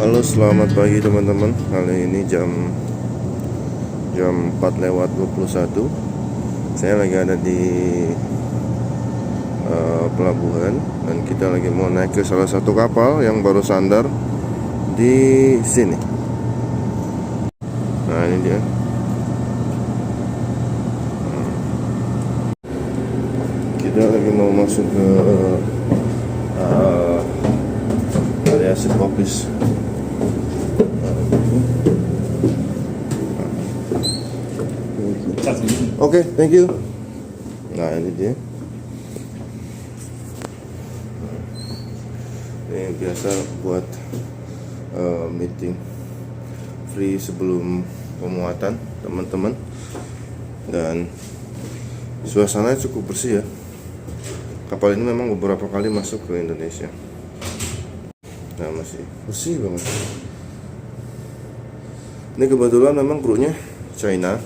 Halo, selamat pagi teman-teman. Kali ini jam 4:21. Saya lagi ada di pelabuhan dan kita lagi mau naik ke salah satu kapal yang baru sandar di sini. Nah, ini dia. Kita lagi mau masuk ke area ship office. Oke, thank you. Nah, ini dia. Ini biasa buat meeting free sebelum pemuatan teman-teman, dan suasananya cukup bersih ya. Kapal ini memang beberapa kali masuk ke Indonesia. Nah, masih bersih banget. Ini kebetulan memang krunya China.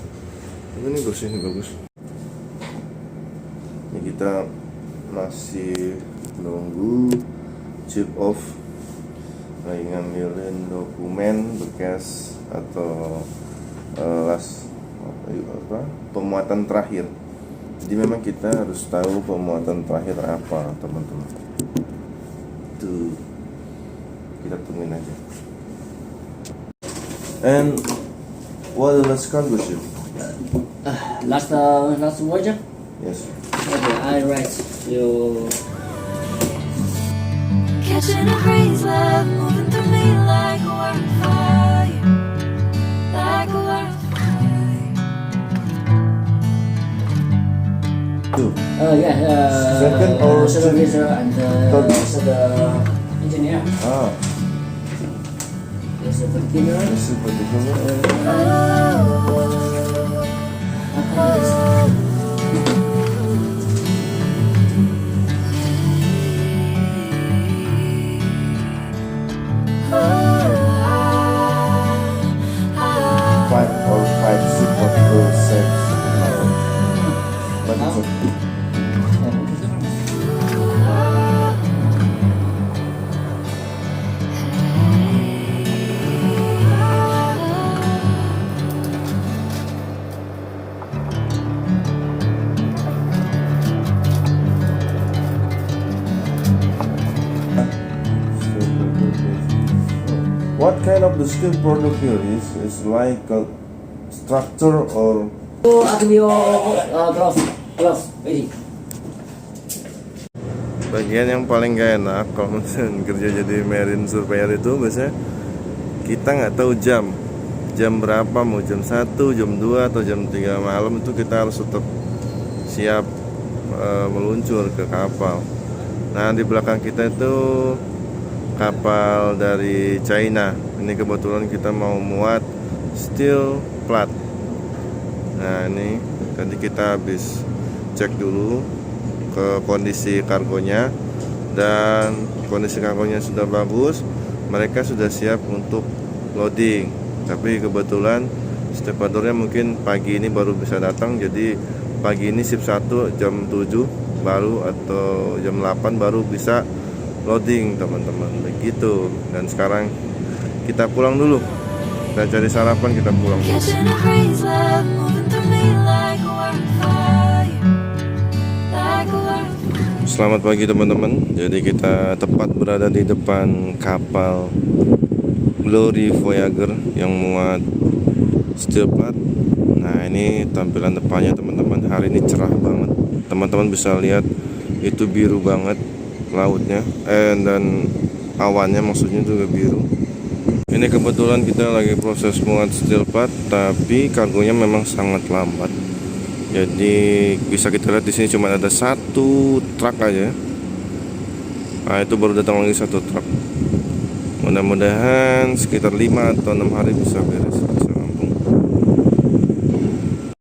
Ini bersih, ini bagus. Ini kita masih nunggu chip off lagi ngambilin dokumen bekas atau pemuatan terakhir. Jadi memang kita harus tahu pemuatan terakhir apa, teman-teman. Tuh, kita tungguin aja. And what the last cargo ship? Last voyage? Yes. Okay, I write you. Catching a breeze, love moving through me like a wildfire, like a wildfire. Two. Yeah. Second or supervisor and third? also the engineer. There's a beginner. This is particular. Five support set. But it's okay. What kind of the steel product here is like a structure or Activio gloves, ready. bagian yang paling gak enak kalau misalnya kerja jadi marine surveyor itu biasanya kita nggak tahu jam berapa, mau jam 1, jam 2 atau jam 3 malam itu kita harus tetap siap meluncur ke kapal. Nah, di belakang kita itu kapal dari China. Ini kebetulan kita mau muat steel plat. Nah, ini tadi kita habis cek dulu ke kondisi kargonya, dan kondisi kargonya sudah bagus. Mereka sudah siap untuk loading. Tapi kebetulan stevedornya mungkin pagi ini baru bisa datang. Jadi pagi ini shift 1 jam 7 baru atau jam 8 baru bisa loading, teman-teman. Begitu. Dan sekarang kita pulang dulu. Kita cari sarapan, kita pulang dulu. Catching a breeze, love moving through me like a wildfire, like a wildfire. Selamat pagi teman-teman. Jadi kita tepat berada di depan kapal Glory Voyager yang muat steel plat. Nah, ini tampilan depannya teman-teman. Hari ini cerah banget. Teman-teman bisa lihat itu biru banget lautnya, dan awannya maksudnya juga biru. Ini kebetulan kita lagi proses muat steel plat, tapi kargonya memang sangat lambat. Jadi bisa kita lihat di sini cuma ada satu truk aja. Nah, itu baru datang lagi satu truk. Mudah-mudahan sekitar 5 atau 6 hari bisa beres, bisa rampung.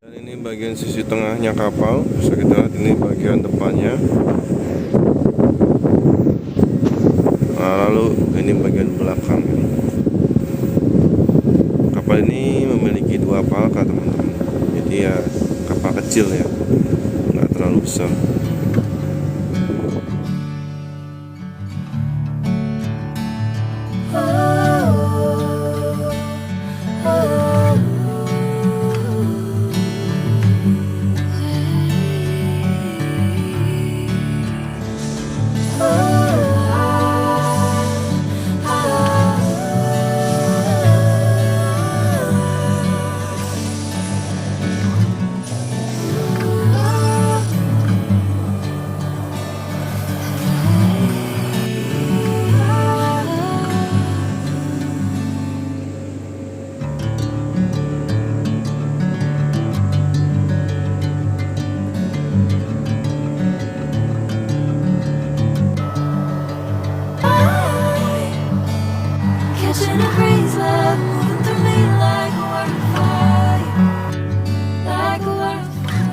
Dan ini bagian sisi tengahnya kapal, bisa kita lihat ini bagian depannya. Nah, lalu ini bagian belakang. Kapal ini memiliki 2 palka, teman-teman. Jadi ya kapal kecil ya, nggak terlalu besar. Oh. Catching a breeze, love moving through me like a word of fire, like a word of fire.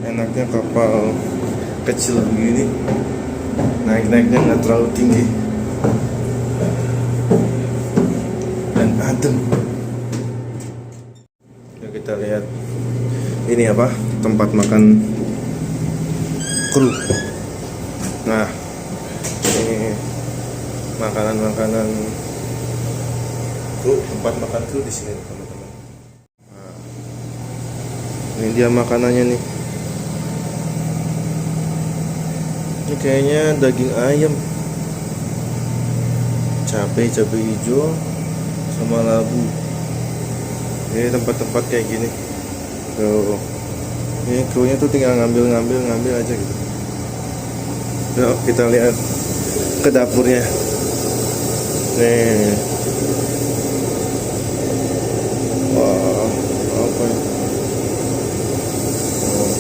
Enaknya kapal kecil begini, naik-naiknya nggak terlalu tinggi dan adem. Yuk kita lihat ini apa, tempat makan kru. Nah, ini makanan-makanan kru, tempat makan kru di sini teman-teman. Nah, ini dia makanannya nih. Ini kayaknya daging ayam, cabai hijau sama labu. Ini tempat-tempat kayak gini tuh, ini krunya tuh tinggal ngambil aja gitu. Yuk kita lihat ke dapurnya nih. Wah, apa ya? Oh,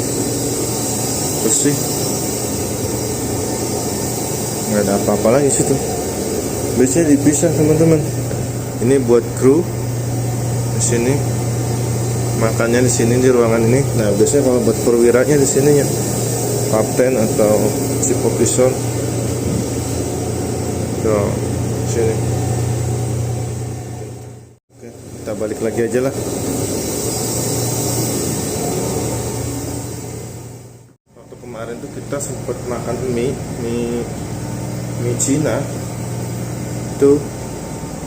bersih, nggak ada apa-apa lagi situ. Biasanya dipisah teman-teman. Ini buat kru di sini, makannya di sini di ruangan ini. Nah biasanya kalau buat perwiranya di sininya, kapten atau si officer. Tuh sini. Oke, kita balik lagi aja lah. Waktu kemarin tuh kita sempat makan mie Cina tuh,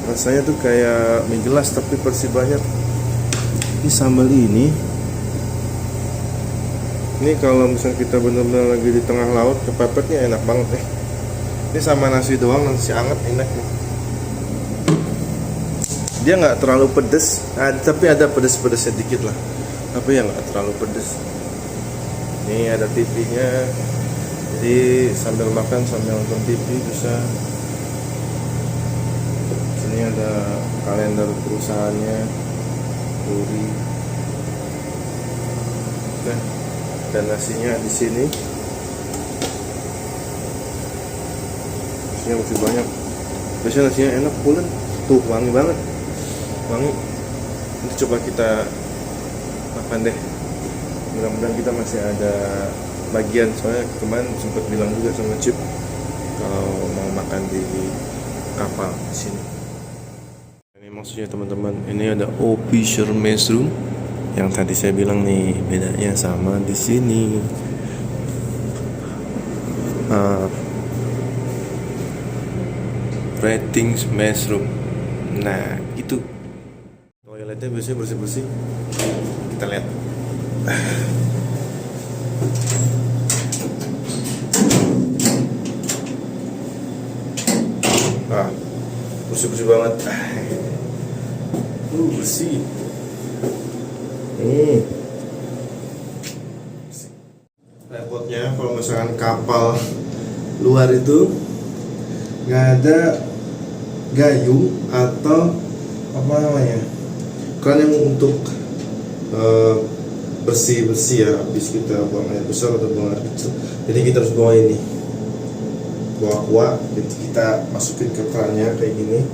rasanya tuh kayak mie gelas tapi porsi banyak. Ini sambal ini kalau misalnya kita benar-benar lagi di tengah laut, kepepetnya enak banget nih. Ini sama nasi doang, nasi anget enak nih. Dia nggak terlalu pedes, tapi ada pedes-pedesnya dikit lah, tapi ya nggak terlalu pedes. Ini ada TV-nya, jadi sambil makan sambil nonton TV bisa. Sini ada kalender perusahaannya, Puri. Nah, dan nasinya di sini. Nasinya masih banyak. Biasanya nasinya enak, pulen. Tuh wangi banget, wangi. Nanti coba kita makan deh. Mudah-mudahan kita masih ada bagian, soalnya kemarin sempat bilang juga sama Chip kalau mau makan di kapal di sini. Ini maksudnya teman-teman, ini ada officer messroom yang tadi saya bilang nih, bedanya sama di sini. Ratings messroom. Nah, itu toiletnya biasanya bersih-bersih. Kita lihat. Bersih-bersih banget. Bersih. Repotnya kalau misalkan kapal luar itu nggak ada gayung atau apa namanya, keran yang untuk bersih ya habis kita buang air besar atau buang air kecil. Jadi kita harus bawa ini, bawa aqua, kita masukin ke kerannya kayak gini,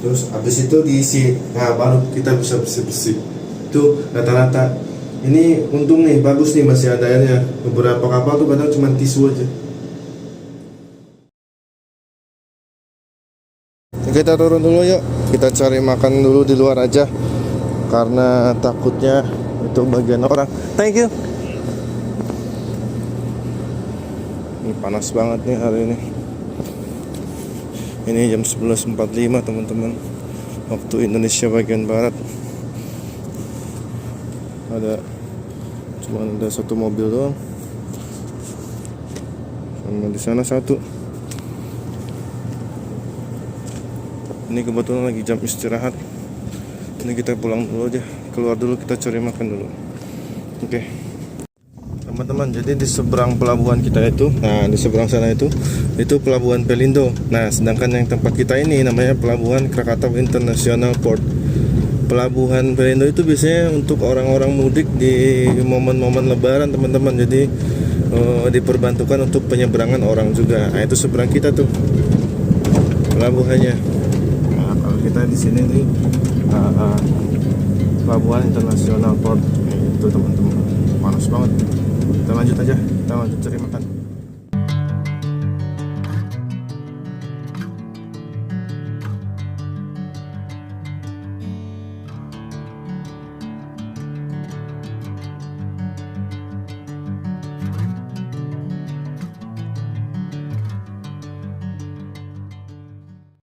terus habis itu diisi. Nah baru kita bisa bersih itu rata-rata. Ini untung nih, bagus nih masih ada airnya. Beberapa kapal tuh kadang cuma tisu aja. Kita turun dulu yuk, kita cari makan dulu di luar aja karena takutnya itu bagian orang. Thank you. Ini panas banget nih hari ini. Ini jam 11.45 teman-teman, waktu Indonesia bagian barat. Cuma ada satu mobil doang, sama di sana satu. Ini kebetulan lagi jam istirahat. Ini kita pulang dulu aja, keluar dulu, kita cari makan dulu. Oke. Teman-teman, jadi di seberang pelabuhan kita itu, nah di seberang sana itu pelabuhan Pelindo. Nah, sedangkan yang tempat kita ini namanya Pelabuhan Krakatau International Port. Pelabuhan Pelindo itu biasanya untuk orang-orang mudik di momen-momen lebaran, teman-teman. Jadi diperbantukan untuk penyeberangan orang juga. Nah, itu seberang kita tuh pelabuhannya. Nah, kalau kita di sini nih Pelabuhan International Port itu teman-teman. Panas banget. Kita lanjut aja, kita lanjut cari makan.